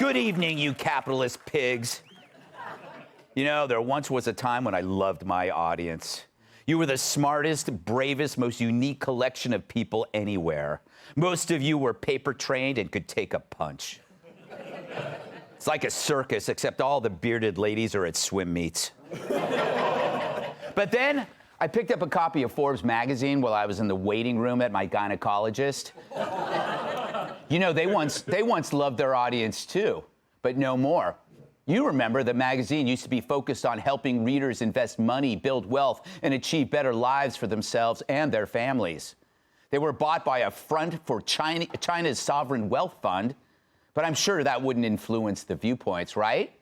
Good evening, you capitalist pigs. You know, there once was a time when I loved my audience. You were the smartest, bravest, most unique collection of people anywhere. Most of you were paper-trained and could take a punch. It's like a circus, except all the bearded ladies are at swim meets. But then I picked up a copy of Forbes Magazine while I was in the waiting room at my gynecologist. You know, they once loved their audience too, but no more. You remember the magazine used to be focused on helping readers invest money, build wealth, and achieve better lives for themselves and their families. They were bought by a front for China's sovereign wealth fund, but I'm sure that wouldn't influence the viewpoints, right?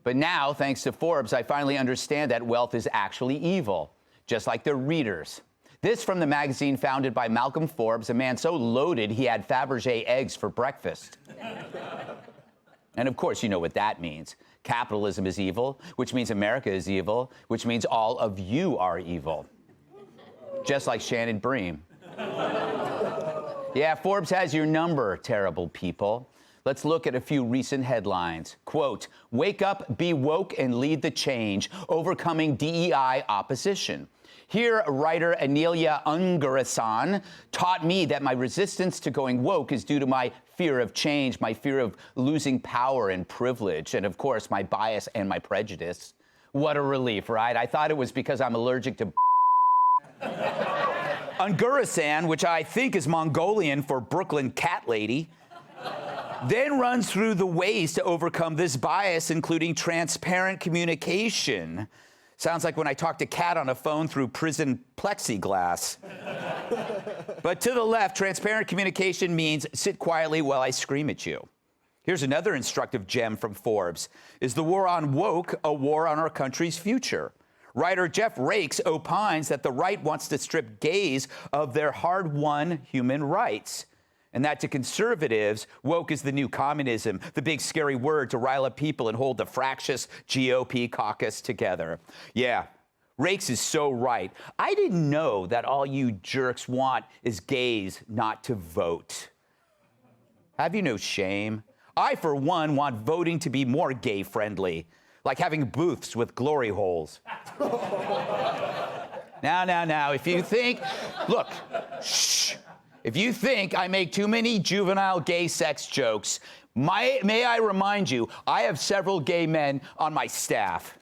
But now, thanks to Forbes, I finally understand that wealth is actually evil, just like their readers. This from the magazine founded by Malcolm Forbes, a man so loaded he had Fabergé eggs for breakfast. And of course, you know what that means. Capitalism is evil, which means America is evil, which means all of you are evil. Just like Shannon Bream. Yeah, Forbes has your number, terrible people. Let's look at a few recent headlines. Quote, wake up, be woke, and lead the change, overcoming DEI opposition. Here, writer Anelia Ungarasan taught me that my resistance to going woke is due to my fear of change, my fear of losing power and privilege, and of course, my bias and my prejudice. What a relief, right? I thought it was because I'm allergic to Ungarasan, which I think is Mongolian for Brooklyn cat lady, then runs through the ways to overcome this bias, including transparent communication. Sounds like when I talk to Kat on a phone through prison plexiglass. But to the left, transparent communication means sit quietly while I scream at you. Here's another instructive gem from Forbes. Is the war on woke a war on our country's future? Writer Jeff Rakes opines that the right wants to strip gays of their hard-won human rights. And that to conservatives, woke is the new communism, the big scary word to rile up people and hold the fractious GOP caucus together. Yeah, Rakes is so right. I didn't know that all you jerks want is gays not to vote. Have you no shame? I, for one, want voting to be more gay-friendly, like having booths with glory holes. Now, if you think, look, shh. If you think I make too many juvenile gay sex jokes, may I remind you, I have several gay men on my staff.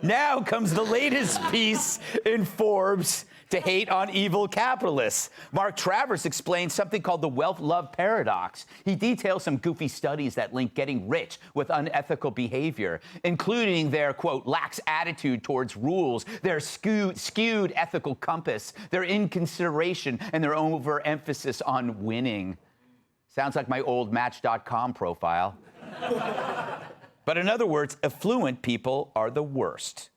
Now comes the latest piece in Forbes to hate on evil capitalists. Mark Travers explains something called the wealth-love paradox. He details some goofy studies that link getting rich with unethical behavior, including their, quote, lax attitude towards rules, their skewed ethical compass, their inconsideration, and their overemphasis on winning. Sounds like my old Match.com profile. But in other words, affluent people are the worst.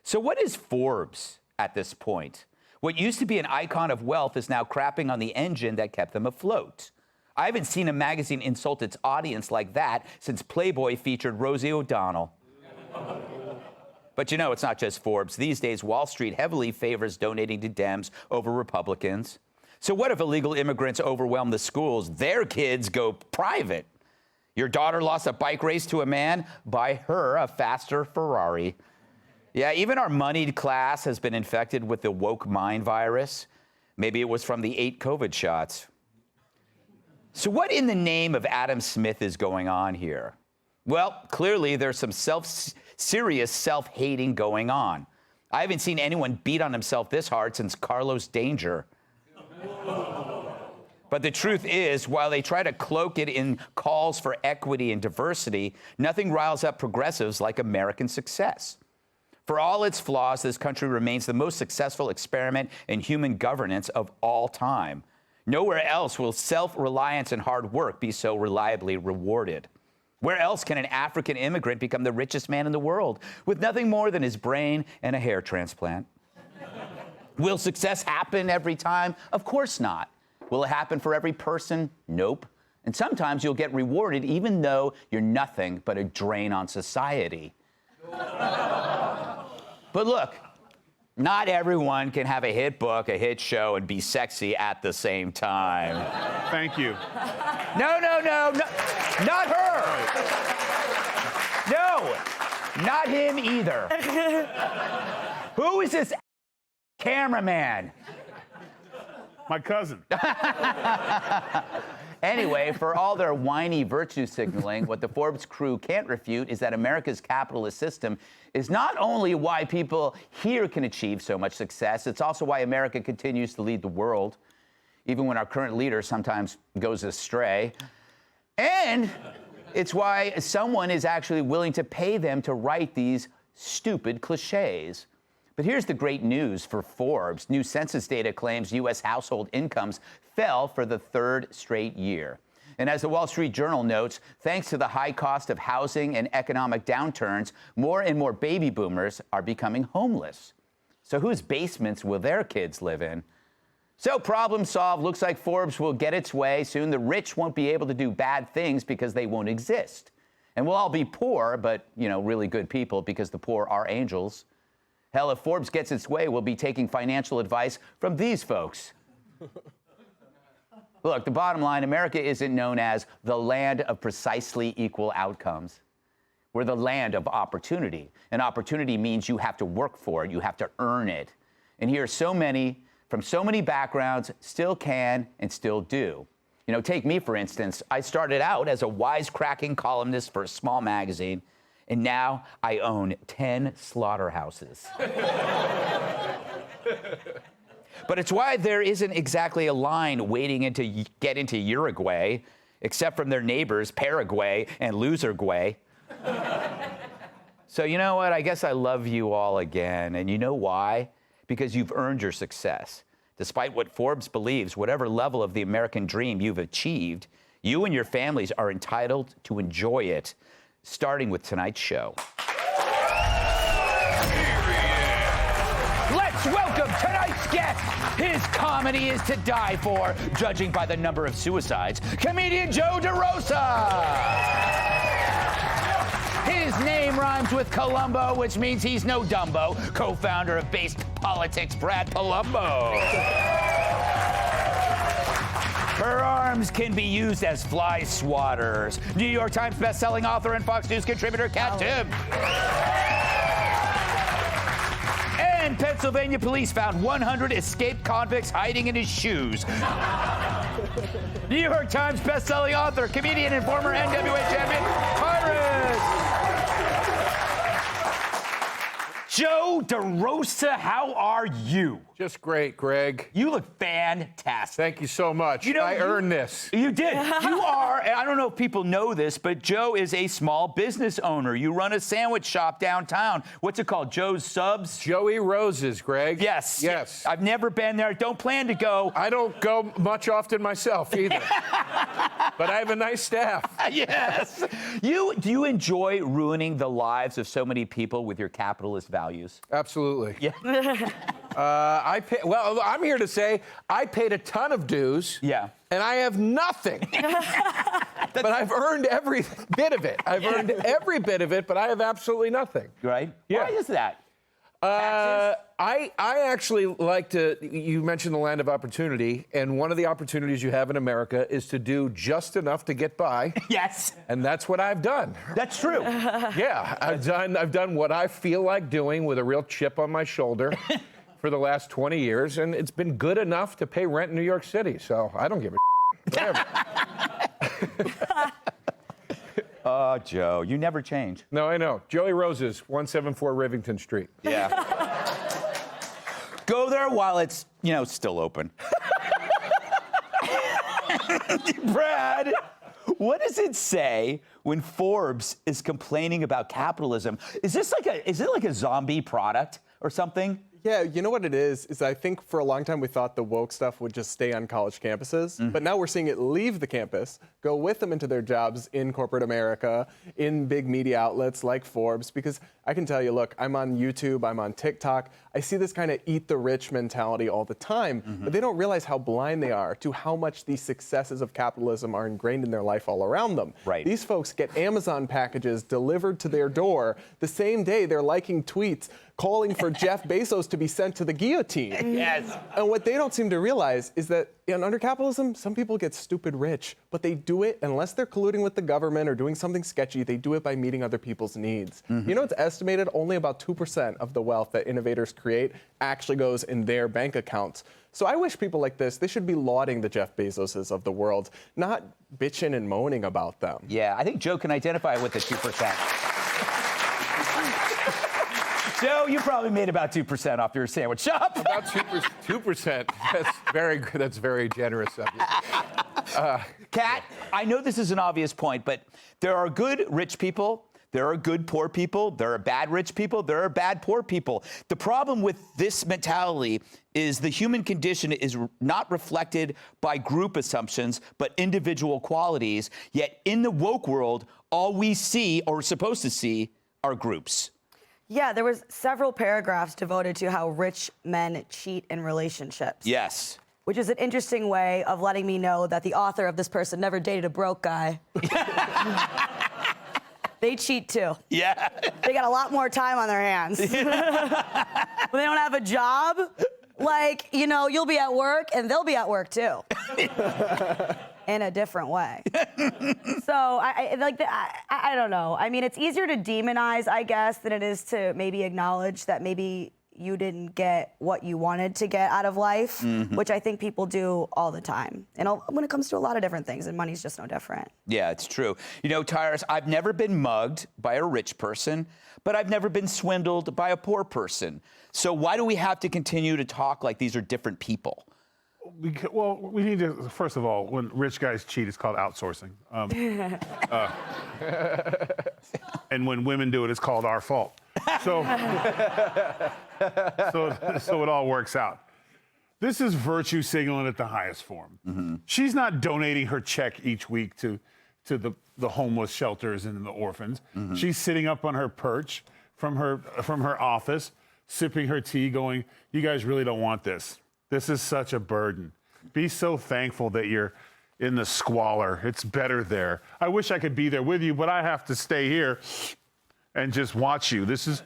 So what is Forbes at this point? What used to be an icon of wealth is now crapping on the engine that kept them afloat. I haven't seen a magazine insult its audience like that since Playboy featured Rosie O'Donnell. But you know, it's not just Forbes. These days, Wall Street heavily favors donating to Dems over Republicans. So what if illegal immigrants overwhelm the schools? Their kids go private. Your daughter lost a bike race to a man? Buy her a faster Ferrari. Yeah, even our moneyed class has been infected with the woke mind virus. Maybe it was from the 8 COVID shots. So what in the name of Adam Smith is going on here? Well, clearly there's some serious self-hating going on. I haven't seen anyone beat on himself this hard since Carlos Danger. But the truth is, while they try to cloak it in calls for equity and diversity, nothing riles up progressives like American success. For all its flaws, this country remains the most successful experiment in human governance of all time. Nowhere else will self-reliance and hard work be so reliably rewarded. Where else can an African immigrant become the richest man in the world with nothing more than his brain and a hair transplant? Will success happen every time? Of course not. Will it happen for every person? Nope. And sometimes you'll get rewarded even though you're nothing but a drain on society. But look, Not everyone can have a hit book, a hit show, and be sexy at the same time. Thank you. No, not her. No, not him either. Who is this cameraman? My cousin. Anyway, for all their whiny virtue signaling, what the Forbes crew can't refute is that America's capitalist system is not only why people here can achieve so much success, it's also why America continues to lead the world, even when our current leader sometimes goes astray. And it's why someone is actually willing to pay them to write these stupid cliches. But here's the great news for Forbes. New census data claims U.S. household incomes fell for the third straight year. And as the Wall Street Journal notes, thanks to the high cost of housing and economic downturns, more and more baby boomers are becoming homeless. So whose basements will their kids live in? So problem solved. Looks like Forbes will get its way. Soon the rich won't be able to do bad things because they won't exist. And we'll all be poor, but, really good people because the poor are angels. Hell, if Forbes gets its way, we'll be taking financial advice from these folks. Look, the bottom line, America isn't known as the land of precisely equal outcomes. We're the land of opportunity. And opportunity means you have to work for it. You have to earn it. And here, so many, from so many backgrounds, still can and still do. Take me, for instance. I started out as a wisecracking columnist for a small magazine, and now I own 10 slaughterhouses. But it's why there isn't exactly a line waiting to get into Uruguay, except from their neighbors, Paraguay and Loserguay. So you know what? I guess I love you all again. And you know why? Because you've earned your success. Despite what Forbes believes, whatever level of the American dream you've achieved, you and your families are entitled to enjoy it, starting with tonight's show. Let's welcome tonight's guest. His comedy is to die for, judging by the number of suicides. Comedian Joe DeRosa. His name rhymes with Columbo, which means he's no Dumbo. Co-founder of Based Politics, Brad Palumbo. Her arms can be used as fly swatters. New York Times bestselling author and Fox News contributor Kat Timm. And Pennsylvania police found 100 escaped convicts hiding in his shoes. New York Times bestselling author, comedian, and former NWA champion, Tyrus. Joe DeRosa, how are you? Just great, Greg. You look fantastic. Thank you so much. I earned this. You did. You are, and I don't know if people know this, but Joe is a small business owner. You run a sandwich shop downtown. What's it called? Joe's Subs? Joey Rose's, Greg. Yes. Yes. I've never been there. Don't plan to go. I don't go much often myself either. But I have a nice staff. Yes. Do you enjoy ruining the lives of so many people with your capitalist values? Absolutely. Yeah. I'm here to say I paid a ton of dues. Yeah. And I have nothing. But I've earned every bit of it. I've earned every bit of it, but I have absolutely nothing. Right? Yeah. Why is that? I actually like to, you mentioned the land of opportunity, and one of the opportunities you have in America is to do just enough to get by. Yes. And that's what I've done. That's true. Yeah, I've done what I feel like doing with a real chip on my shoulder for the last 20 years, and it's been good enough to pay rent in New York City, so I don't give a whatever. Oh, Joe, you never change. No, I know. Joey Rose's, 174 Rivington Street. Yeah. Go there while it's, still open. Brad, what does it say when Forbes is complaining about capitalism? Is it like a zombie product or something? Yeah, you know what it is I think for a long time we thought the woke stuff would just stay on college campuses, but now we're seeing it leave the campus, go with them into their jobs in corporate America, in big media outlets like Forbes, because I can tell you, look, I'm on YouTube, I'm on TikTok, I see this kind of eat the rich mentality all the time, but they don't realize how blind they are to how much these successes of capitalism are ingrained in their life all around them. Right. These folks get Amazon packages delivered to their door the same day they're liking tweets calling for Jeff Bezos to be sent to the guillotine. Yes. And what they don't seem to realize is that under capitalism, some people get stupid rich, but they do it unless they're colluding with the government or doing something sketchy. They do it by meeting other people's needs. You know, it's estimated only about 2% of the wealth that innovators create actually goes in their bank accounts. So I wish people like this, they should be lauding the Jeff Bezoses of the world, not bitching and moaning about them. Yeah, I think Joe can identify with the 2%. Joe, you probably made about 2% off your sandwich shop. About 2%. That's very generous of you. Kat, I know this is an obvious point, but there are good rich people, there are good poor people, there are bad rich people, there are bad poor people. The problem with this mentality is the human condition is not reflected by group assumptions, but individual qualities. Yet in the woke world, all we see, or are supposed to see, are groups. Yeah, there was several paragraphs devoted to how rich men cheat in relationships. Yes. Which is an interesting way of letting me know that the author of this person never dated a broke guy. They cheat too. Yeah. They got a lot more time on their hands. When they don't have a job, like, you know, you'll be at work and they'll be at work too. In a different way. So I don't know. I mean, it's easier to demonize, I guess, than it is to maybe acknowledge that maybe you didn't get what you wanted to get out of life, which I think people do all the time. And when it comes to a lot of different things, and money's just no different. Yeah, it's true. You know, Tyrus, I've never been mugged by a rich person, but I've never been swindled by a poor person. So why do we have to continue to talk like these are different people? Well, we need to, first of all, when rich guys cheat, it's called outsourcing. And when women do it, it's called our fault. So it all works out. This is virtue signaling at the highest form. She's not donating her check each week to the homeless shelters and the orphans. She's sitting up on her perch from her office, sipping her tea, going, "You guys really don't want this. This is such a burden. Be so thankful that you're in the squalor. It's better there. I wish I could be there with you, but I have to stay here and just watch you. This is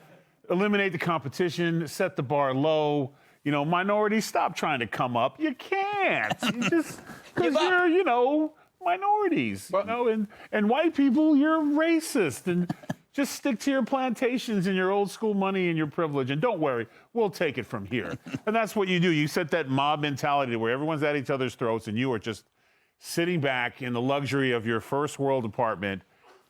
eliminate the competition, set the bar low. You know, minorities, stop trying to come up. You can't. You just because you're, you know, minorities. You know, and white people, you're racist. And just stick to your plantations and your old school money and your privilege. And don't worry, we'll take it from here." And that's what you do. You set that mob mentality where everyone's at each other's throats and you are just sitting back in the luxury of your first world apartment,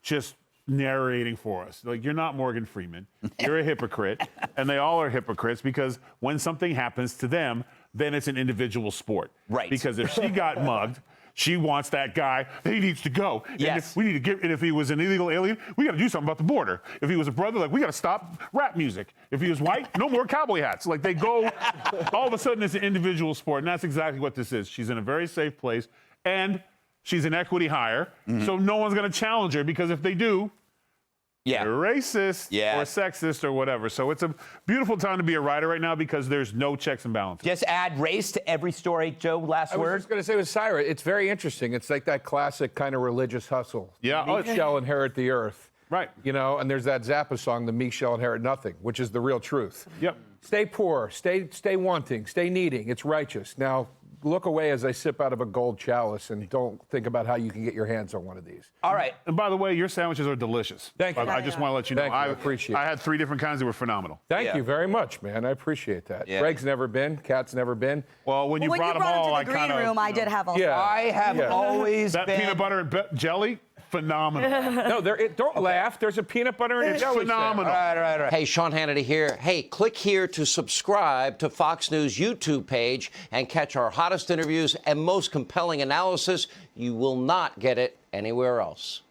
just narrating for us. Like, you're not Morgan Freeman. You're a hypocrite. And they all are hypocrites because when something happens to them, then it's an individual sport. Right. Because if she got mugged, she wants that guy. He needs to go. Yes. And if he was an illegal alien, we got to do something about the border. If he was a brother, like, we got to stop rap music. If he was white, no more cowboy hats. Like, they go, all of a sudden it's an individual sport. And that's exactly what this is. She's in a very safe place. And she's an equity hire. So no one's going to challenge her because if they do, they're racist or sexist or whatever. So it's a beautiful time to be a writer right now because there's no checks and balances. Just add race to every story. Joe, last word? I was just going to say with Syra, it's very interesting. It's like that classic kind of religious hustle. Yeah. The meek shall inherit the earth. Right. You know, and there's that Zappa song, "The meek shall inherit nothing," which is the real truth. Yep. Stay poor, stay wanting, stay needing. It's righteous. Now, look away as I sip out of a gold chalice and don't think about how you can get your hands on one of these. All right. And by the way, your sandwiches are delicious. Thank you. I just want to let you know. Thank you. I appreciate it. I had 3 different kinds that were phenomenal. Thank you very much, man. I appreciate that. Yeah. Greg's never been. Kat's never been. Well, when you When brought you them brought all, him to the I green kind of... room, I did have a Yeah. I have always That been... peanut butter and jelly, phenomenal. No, don't laugh. There's a peanut butter and It's jelly phenomenal. All right. Hey, Sean Hannity here. Hey, click here to subscribe to Fox News YouTube page and catch our hottest interviews and most compelling analysis. You will not get it anywhere else.